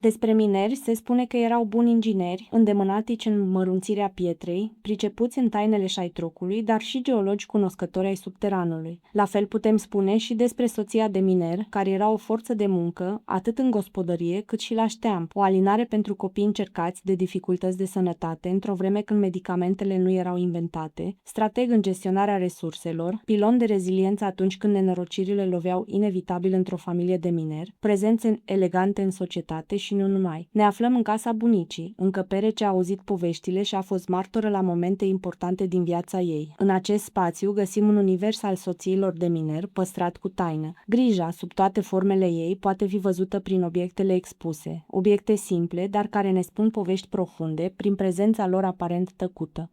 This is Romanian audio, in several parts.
Despre mineri se spune că erau buni ingineri, îndemânatici în mărunțirea pietrei, pricepuți în tainele șaitrocului, dar și geologi cunoscători ai subteranului. La fel putem spune și despre soția de miner, care era o forță de muncă, atât în gospodărie cât și la șteamp, o alinare pentru copii încercați de dificultăți de sănătate, într-o vreme când medicamentele nu erau inventate, strateg în gestionarea resurselor, pilon de reziliență atunci când nenorocirile loveau inevitabil într-o familie de mineri, prezențe elegante în societate și nu numai. Ne aflăm în casa bunicii, încăpere ce a auzit poveștile și a fost martoră la momente importante din viața ei. În acest spațiu găsim un univers al soțiilor de miner păstrat cu taină. Grija, sub toate formele ei, poate fi văzută prin obiectele expuse, obiecte simple, dar care ne spun povești profunde, prin prezența lor aparent tăcută.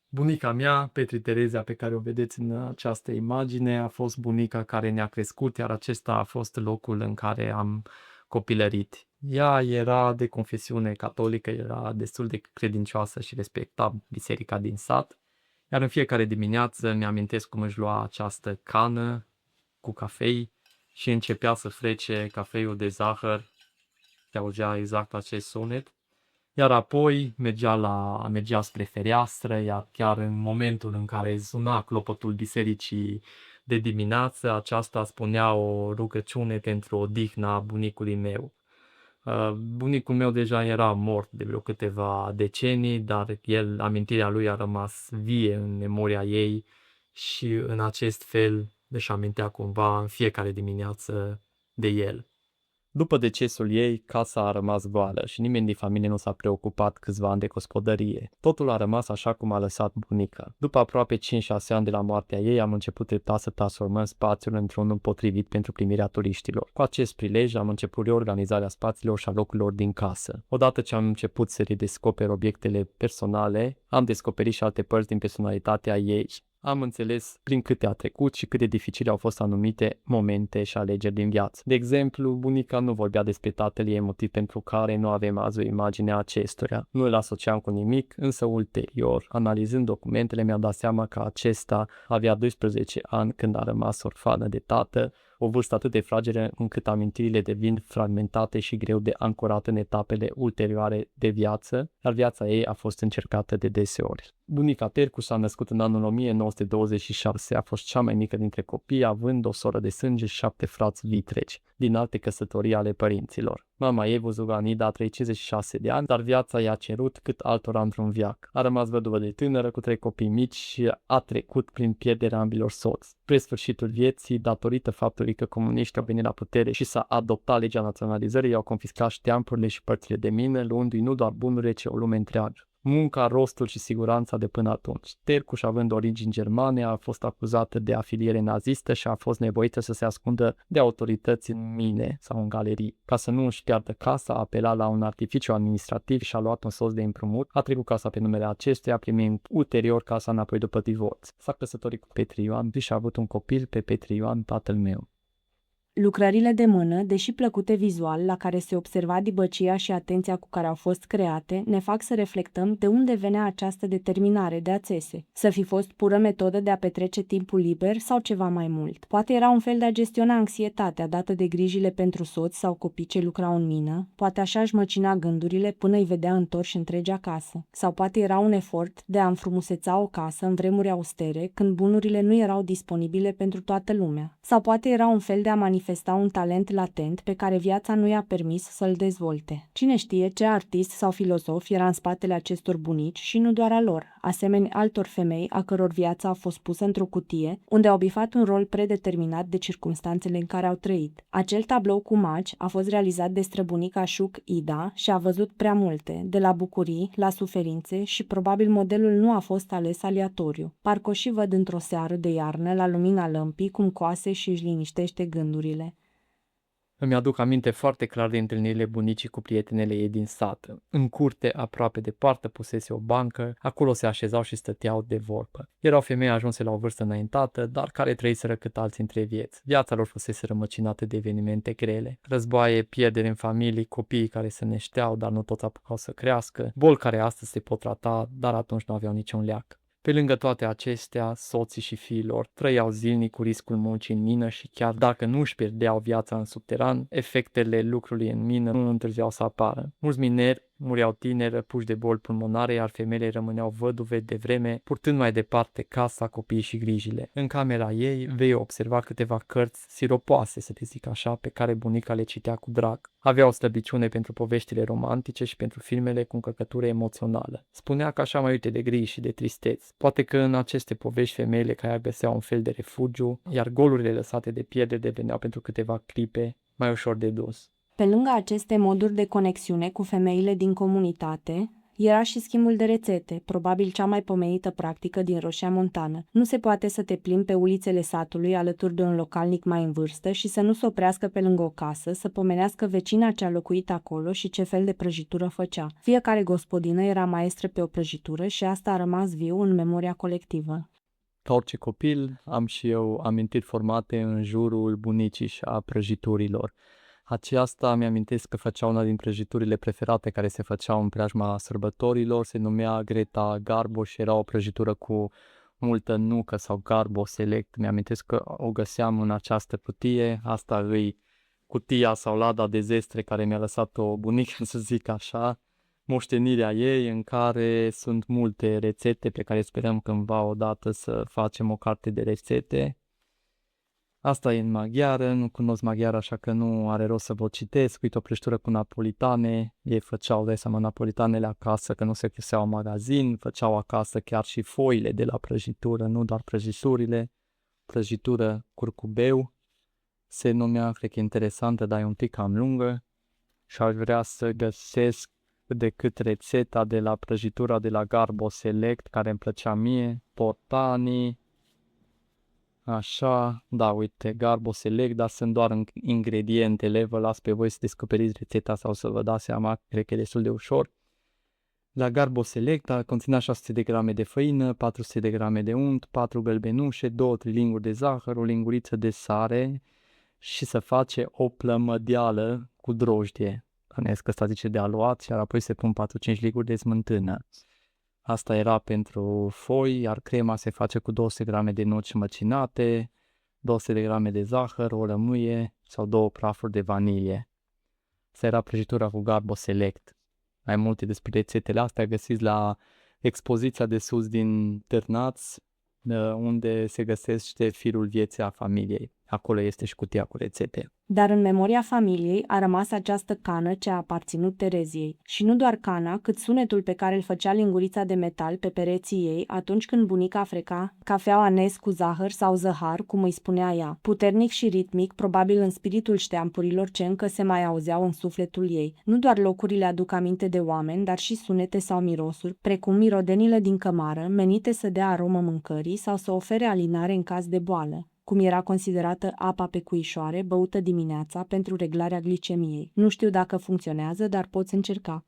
Bunica mea, Petri Terezia, pe care o vedeți în această imagine, a fost bunica care ne-a crescut, iar acesta a fost locul în care am copilărit. Ea era de confesiune catolică, era destul de credincioasă și respecta biserica din sat, iar în fiecare dimineață mi-amintesc cum își lua această cană cu cafei și începea să frece cafeiul de zahăr, se auzea exact acest sunet. Iar apoi mergea spre fereastră, iar chiar în momentul în care suna clopotul bisericii de dimineață, aceasta spunea o rugăciune pentru odihna bunicului meu. Bunicul meu deja era mort de vreo câteva decenii, dar amintirea lui a rămas vie în memoria ei și în acest fel își amintea cumva în fiecare dimineață de el. După decesul ei, casa a rămas goală și nimeni din familie nu s-a preocupat câțiva ani de gospodărie. Totul a rămas așa cum a lăsat bunica. După aproape 5-6 ani de la moartea ei, am început treptat să transformăm spațiul într-unul potrivit pentru primirea turiștilor. Cu acest prilej am început reorganizarea spațiilor și a locurilor din casă. Odată ce am început să redescoper obiectele personale, am descoperit și alte părți din personalitatea ei. Am înțeles prin câte a trecut și cât de dificile au fost anumite momente și alegeri din viață. De exemplu, bunica nu vorbea despre tatăl ei, motiv pentru care nu avem azi o imagine a acestuia. Nu îl asociam cu nimic, însă ulterior, analizând documentele, mi-am dat seama că acesta avea 12 ani când a rămas orfană de tată, o vârstă atât de fragilă încât amintirile devin fragmentate și greu de ancorat în etapele ulterioare de viață, iar viața ei a fost încercată de deseori. Bunica Tercu s-a născut în anul 1926, a fost cea mai mică dintre copii, având o soră de sânge și 7 frați vitregi, din alte căsătorii ale părinților. Mama ei, Vuzuganida, a trăit 56 de ani, dar viața i-a cerut cât altora într-un veac. A rămas văduvă de tânără cu 3 copii mici și a trecut prin pierderea ambilor soți. Spre sfârșitul vieții, datorită faptului că comuniștii au venit la putere și s-a adoptat legea naționalizării, i-au confiscat șteampurile și părțile de mină, luându-i nu doar bunurile, ci o lume întreagă. Munca, rostul și siguranța de până atunci. Tercuș, având origini germane, a fost acuzată de afiliere nazistă și a fost nevoită să se ascundă de autorități în mine sau în galerii. Ca să nu își piardă casa, a apelat la un artificiu administrativ și a luat un soț de împrumut, a trecut casa pe numele acestuia, primind ulterior casa înapoi după divorț. S-a căsătorit cu Petri Ioan și a avut un copil, pe Petri Ioan, tatăl meu. Lucrările de mână, deși plăcute vizual, la care se observa dibăcia și atenția cu care au fost create, ne fac să reflectăm de unde venea această determinare de a țese. Să fi fost pură metodă de a petrece timpul liber sau ceva mai mult. Poate era un fel de a gestiona anxietatea dată de grijile pentru soț sau copii ce lucrau în mină, poate așa își măcina gândurile până îi vedea întorși întregi acasă. Sau poate era un efort de a înfrumuseța o casă în vremuri austere, când bunurile nu erau disponibile pentru toată lumea. Sau poate era un fel de a manifesta un talent latent pe care viața nu i-a permis să-l dezvolte. Cine știe ce artist sau filozof era în spatele acestor bunici și nu doar a lor, asemeni altor femei a căror viața a fost pusă într-o cutie, unde au bifat un rol predeterminat de circumstanțele în care au trăit. Acel tablou cu maci a fost realizat de străbunica Șuc Ida și a văzut prea multe, de la bucurii, la suferințe și probabil modelul nu a fost ales aleatoriu. Parcă o și văd într-o seară de iarnă, la lumina lămpii, cum coase și își liniștește gândurile. Îmi aduc aminte foarte clar de întâlnirile bunicii cu prietenele ei din sat. În curte, aproape de poartă, pusese o bancă, acolo se așezau și stăteau de vorbă. Erau femei ajunse la o vârstă înaintată, dar care trăiseră cât alții între vieți. Viața lor fusese rămăcinată de evenimente grele. Războaie, pierdere în familii, copiii care se neșteau, dar nu toți apucau să crească, boli care astăzi se pot trata, dar atunci nu aveau niciun leac. Pe lângă toate acestea, soții și fiii lor trăiau zilnic cu riscul muncii în mină și chiar dacă nu își pierdeau viața în subteran, efectele lucrului în mină nu întârziau să apară. Mulți mineri mureau tineri, răpuși de boli pulmonare, iar femeile rămâneau văduve de vreme, purtând mai departe casa, copiii și grijile. În camera ei vei observa câteva cărți siropoase, să te zic așa, pe care bunica le citea cu drag. Avea o slăbiciune pentru poveștile romantice și pentru filmele cu încărcătură emoțională. Spunea că așa mai uite de griji și de tristeți. Poate că în aceste povești femeile care găseau un fel de refugiu, iar golurile lăsate de pierdere deveneau pentru câteva clipe mai ușor de dus. Pe lângă aceste moduri de conexiune cu femeile din comunitate, era și schimbul de rețete, probabil cea mai pomenită practică din Roșia Montană. Nu se poate să te plimbi pe ulițele satului alături de un localnic mai în vârstă și să nu se oprească pe lângă o casă, să pomenească vecina ce a locuit acolo și ce fel de prăjitură făcea. Fiecare gospodină era maestră pe o prăjitură și asta a rămas viu în memoria colectivă. Ca orice copil, am și eu amintiri formate în jurul bunicii și a prăjiturilor. Aceasta mi-amintesc că făcea una din prăjiturile preferate care se făceau în preajma sărbătorilor, se numea Greta Garbo și era o prăjitură cu multă nucă sau Garbo Select. Mi-amintesc că o găseam în această cutie, asta îi cutia sau lada de zestre care mi-a lăsat-o bunică, să zic așa, moștenirea ei în care sunt multe rețete pe care sperăm cândva odată să facem o carte de rețete. Asta e în maghiară, nu cunosc maghiară, așa că nu are rost să vă citesc. Uite, o prăjitură cu napolitane, ei făceau, dai seama, napolitanele acasă, că nu se găseau în magazin, făceau acasă chiar și foile de la prăjitură, nu doar prăjiturile. Prăjitură curcubeu, se numea, cred că e interesantă, dar e un pic cam lungă și aș vrea să găsesc decât rețeta de la prăjitura de la Garbo Select, care îmi plăcea mie, portanii. Așa, da, uite, Garbo Select, dar sunt doar ingredientele, vă las pe voi să descoperiți rețeta sau să vă dați seama, cred că e destul de ușor. La Garbo Select conținea 600 de grame de făină, 400 de grame de unt, 4 gălbenușe, 2-3 linguri de zahăr, o linguriță de sare și să face o plămădeală cu drojdie. Bănuiesc că ăsta zice de aluat, iar apoi se pun 4-5 linguri de smântână. Asta era pentru foi, iar crema se face cu 200 grame de nuci măcinate, 200 de grame de zahăr, o lămâie sau 2 prafuri de vanilie. Asta era prăjitura cu Garbo Select. Mai multe despre rețetele astea găsiți la expoziția de sus din Târnați, unde se găsește firul vieții a familiei. Acolo este și cutia cu rețete. Dar în memoria familiei a rămas această cană ce a aparținut Tereziei. Și nu doar cana, cât sunetul pe care îl făcea lingurița de metal pe pereții ei atunci când bunica freca cafeaua nes cu zahăr sau zăhar, cum îi spunea ea. Puternic și ritmic, probabil în spiritul șteampurilor ce încă se mai auzeau în sufletul ei. Nu doar locurile aduc aminte de oameni, dar și sunete sau mirosuri, precum mirodenile din cămară, menite să dea aromă mâncării sau să ofere alinare în caz de boală, cum era considerată apa pe cuișoare băută dimineața pentru reglarea glicemiei. Nu știu dacă funcționează, dar poți încerca.